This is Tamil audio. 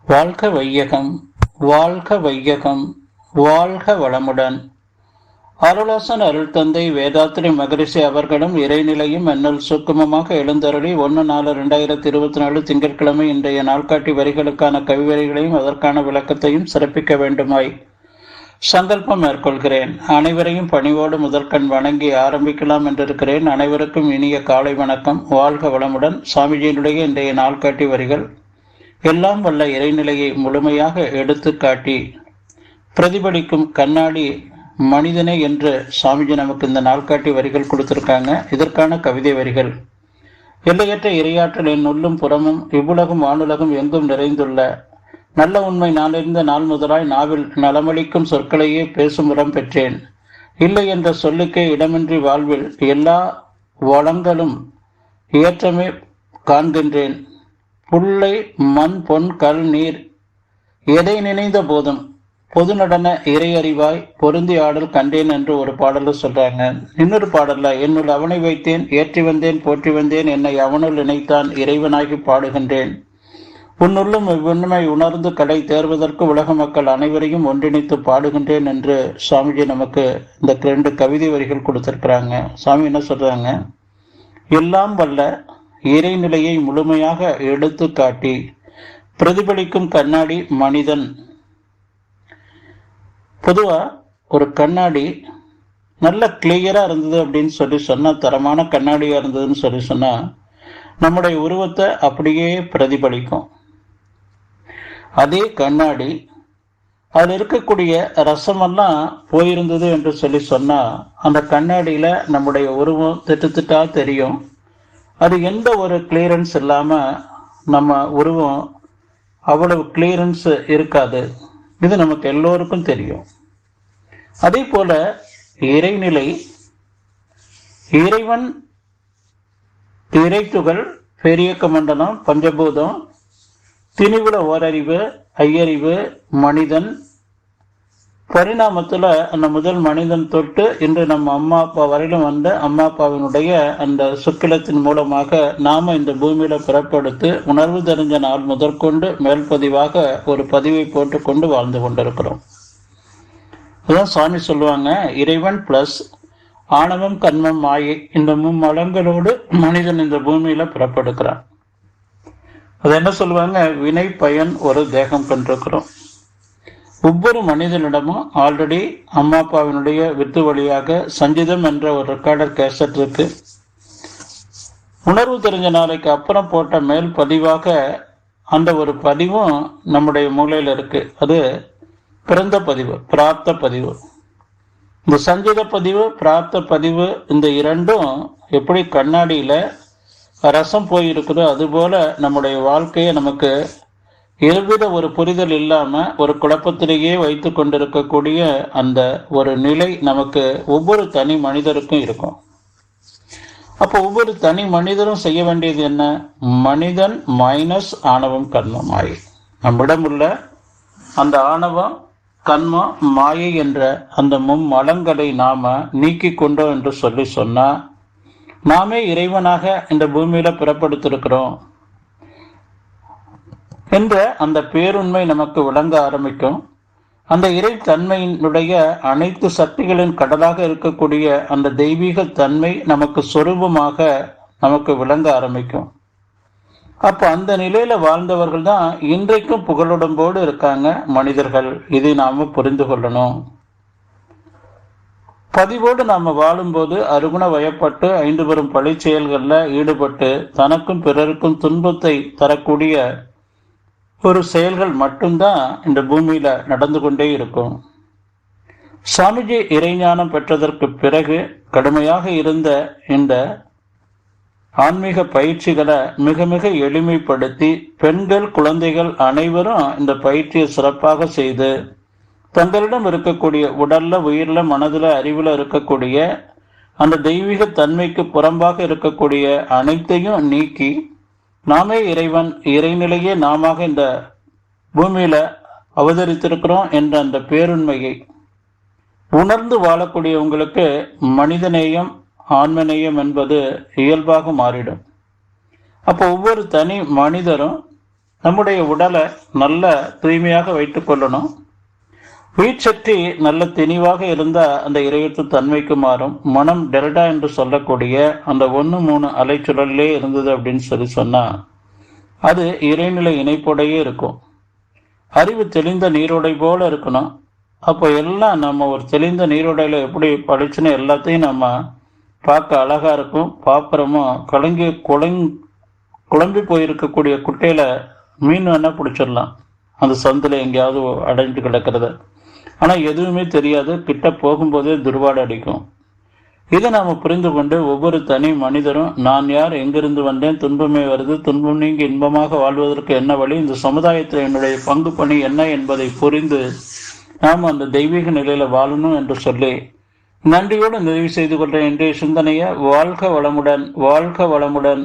வாழ்க வையகம், வாழ்க வையகம், வாழ்க வளமுடன். அருளாசன் அருள் தந்தை வேதாத்திரி மகரிஷி அவர்களும் இறைநிலையும் என்னுள் சுக்குமமாக எழுந்தருளி 1/4/2024 திங்கட்கிழமை இன்றைய நாள்காட்டி வரிகளுக்கான கவிவரிகளையும் அதற்கான விளக்கத்தையும் சிறப்பிக்க வேண்டுமாய் சங்கல்பம் மேற்கொள்கிறேன். அனைவரையும் பணிவோடு முதற்கண் வணங்கி ஆரம்பிக்கலாம் என்றிருக்கிறேன். அனைவருக்கும் இனிய காலை வணக்கம். வாழ்க வளமுடன். சாமிஜியினுடைய இன்றைய நாள்காட்டி வரிகள்: எல்லாம் வல்ல இறைநிலையை முழுமையாக எடுத்து காட்டி பிரதிபலிக்கும் கண்ணாடி மனிதனே என்று சாமிஜி நமக்கு இந்த நாள்காட்டி வரிகள் கொடுத்திருக்காங்க. இதற்கான கவிதை வரிகள்: எல்லையற்ற இறையாற்றல் என் உள்ளும் புறமும் இவ்வுலகும் வானுலகம் எங்கும் நிறைந்துள்ள நல்ல உண்மை நாளறிந்த நாள் முதலாய் நாவில் நலமளிக்கும் சொற்களையே பேசும் உரம் பெற்றேன். இல்லை என்ற சொல்லுக்கே இடமின்றி வாழ்வில் எல்லா வளங்களும் ஏற்றமே காண்கின்றேன். புல்லை மண் பொன் கல் நீர் எதை நினைந்த போதும் பொது நடன இறையறிவாய் பொருந்தி ஆடல் கண்டேன் என்று ஒரு பாடல சொல்றாங்க. இன்னொரு பாடல்ல, என்னுள் அவனை வைத்தேன், ஏற்றி வந்தேன், போற்றி வந்தேன், என்னை அவனுள் இணைத்தான், இறைவனாகி பாடுகின்றேன். உன்னுள்ளும் இவ்வுண்மை உணர்ந்து கடை தேர்வதற்கு உலக மக்கள் அனைவரையும் ஒன்றிணைத்து பாடுகின்றேன் என்று சாமிஜி நமக்கு இந்த 2 கவிதை வரிகள் கொடுத்திருக்கிறாங்க. சாமி என்ன சொல்றாங்க? எல்லாம் வல்ல இறைநிலையை முழுமையாக எடுத்து காட்டி பிரதிபலிக்கும் கண்ணாடி மனிதன். பொதுவா ஒரு கண்ணாடி நல்ல கிளியரா இருந்தது அப்படின்னு சொன்னா, தரமான கண்ணாடியா இருந்ததுன்னு சொன்னா நம்முடைய உருவத்தை அப்படியே பிரதிபலிக்கும். அதே கண்ணாடி அதில் இருக்கக்கூடிய ரசமெல்லாம் போயிருந்தது என்று சொன்னா அந்த கண்ணாடியில நம்முடைய உருவம் திட்டா தெரியும். அது எந்த ஒரு கிளியரன்ஸ் இல்லாம நம்ம உருவம் அவ்வளவு கிளியரன்ஸ் இருக்காது. இது நமக்கு எல்லோருக்கும் தெரியும். அதே போல இறைநிலை, இறைவன், இறைத்துகள், பேரியக்க மண்டலம், பஞ்சபூதம், திணிவுல ஓரறிவு, ஐயறிவு, மனிதன், பரிணாமத்துல அந்த முதல் மனிதன் தொட்டு இன்று நம்ம அம்மா அப்பா வரையிலும் வந்த அம்மா அப்பாவினுடைய அந்த சுக்கிலத்தின் மூலமாக நாம இந்த பூமியில பிறப்படுத்து உணர்வு தெரிஞ்ச நாள் முதற்கொண்டு மேல் பதிவாக ஒரு பதிவை போட்டு கொண்டு வாழ்ந்து கொண்டிருக்கிறோம். அதான் சுவாமி சொல்லுவாங்க, இறைவன் பிளஸ் ஆணவம் கண்மம் மாயை இந்த மும்மலங்களோடு மனிதன் இந்த பூமியில பிறப்பெடுக்கிறான். அது என்ன சொல்லுவாங்க? வினை பயன் ஒரு தேகம் கொண்டிருக்கிறோம். ஒவ்வொரு மனிதனிடமும் ஆல்ரெடி அம்மா அப்பாவினுடைய வித்து வழியாக சஞ்சிதம் என்ற ஒரு ரெக்கார்டர் கேசட் இருக்கு. உணர்வு தெரிஞ்ச நாளைக்கு அப்புறம் போட்ட மேல் பதிவாக அந்த ஒரு பதிவும் நம்முடைய மூளையில இருக்கு. அது பிறந்த பதிவு, பிராப்த பதிவு. இந்த சஞ்சித பதிவு, பிராப்த பதிவு, இந்த இரண்டும் எப்படி கண்ணாடியில ரசம் போயிருக்குதோ அதுபோல நம்முடைய வாழ்க்கையை நமக்கு எவ்வித ஒரு புரிதல் இல்லாம ஒரு குழப்பத்திலேயே வைத்து கொண்டிருக்கக்கூடிய அந்த ஒரு நிலை நமக்கு ஒவ்வொரு தனி மனிதருக்கும் இருக்கும். அப்போ ஒவ்வொரு தனி மனிதரும் செய்ய வேண்டியது என்ன? மனிதன் மைனஸ் ஆணவம் கர்மம் மாயை. நம்மிடம் உள்ள அந்த ஆணவம் கர்மம் மாயை என்ற அந்த மும்மலங்களை நாம நீக்கி கொண்டோம் என்று சொன்னா நாமே இறைவனாக இந்த பூமியில பிறப்படுத்திருக்கிறோம் என்ற அந்த பேருண்மை நமக்கு விளங்க ஆரம்பிக்கும். அந்த இறை தன்மையினுடைய அனைத்து சக்திகளின் கடலாக இருக்கக்கூடிய அந்த தெய்வீக தன்மை நமக்கு சொரூபமாக நமக்கு விளங்க ஆரம்பிக்கும். அப்ப அந்த நிலையில வாழ்ந்தவர்கள் தான் இன்றைக்கும் புகழுடம்போடு இருக்காங்க மனிதர்கள். இதை நாம புரிந்து கொள்ளணும். பதிவோடு நாம வாழும்போது அருகுண வயப்பட்டு 5 பெரும் பழி செயல்கள்ல ஈடுபட்டு தனக்கும் பிறருக்கும் துன்பத்தை தரக்கூடிய ஒரு செயல்கள் மட்டும்தான் இந்த பூமியில நடந்து கொண்டே இருக்கும். சாமிஜி இறைஞானம் பெற்றதற்கு பிறகு கடுமையாக இருந்த இந்த ஆன்மீக பயிற்சிகளை மிக மிக எளிமைப்படுத்தி பெண்கள், குழந்தைகள் அனைவரும் இந்த பயிற்சியை சிறப்பாக செய்து தங்களிடம் இருக்கக்கூடிய உடல்ல, உயிர்ல, மனதுல, அறிவுல இருக்கக்கூடிய அந்த தெய்வீக தன்மைக்கு புறம்பாக இருக்கக்கூடிய அனைத்தையும் நீக்கி நாமே இறைவன், இறைநிலையே நாம இந்த பூமியில அவதரித்திருக்கிறோம் என்ற அந்த பேருண்மையை உணர்ந்து வாழக்கூடியவங்களுக்கு மனிதநேயம், ஆன்மநேயம் என்பது இயல்பாக மாறிடும். அப்போ ஒவ்வொரு தனி மனிதரும் நம்முடைய உடலை நல்ல தூய்மையாக வைத்துக் கொள்ளணும். உயிர்ச்சக்தி நல்ல தெளிவாக இருந்தால் அந்த இரையற்ற தன்மைக்கு மாறும். மனம் டெல்டா என்று சொல்லக்கூடிய அந்த 1-3 அலைச்சுழலே இருந்தது அப்படின்னு சொன்னால் அது இறைநிலை இணைப்போடையே இருக்கும். அறிவு தெளிந்த நீரோடை போல இருக்கணும். அப்போ எல்லாம் நம்ம ஒரு தெளிந்த நீரோடையில் எப்படி படிச்சுன்னு எல்லாத்தையும் நம்ம பார்க்க அழகா இருக்கும். பாப்புறமும் குழம்பி போயிருக்கக்கூடிய குட்டையில மீன் வேணா பிடிச்சிடலாம், அந்த சந்தில் எங்கேயாவது அடைஞ்சு கிடக்கிறது. ஆனால் எதுவுமே தெரியாது, கிட்ட போகும்போதே துர்வாடை அடிக்கும். இதை நாம் புரிந்து கொண்டு ஒவ்வொரு தனி மனிதரும் நான் யார், எங்கிருந்து வந்தேன், துன்பமே வருது, துன்பம் நீங்கி இன்பமாக வாழ்வதற்கு என்ன வழி, இந்த சமுதாயத்தில் என்னுடைய பங்கு பணி என்ன என்பதை புரிந்து நாம் அந்த தெய்வீக நிலையில வாழணும் என்று சொல்லி நன்றியோடு நிறைவு செய்து கொண்ட இன்றைய சிந்தனையை வாழ்க வளமுடன், வாழ்க வளமுடன்.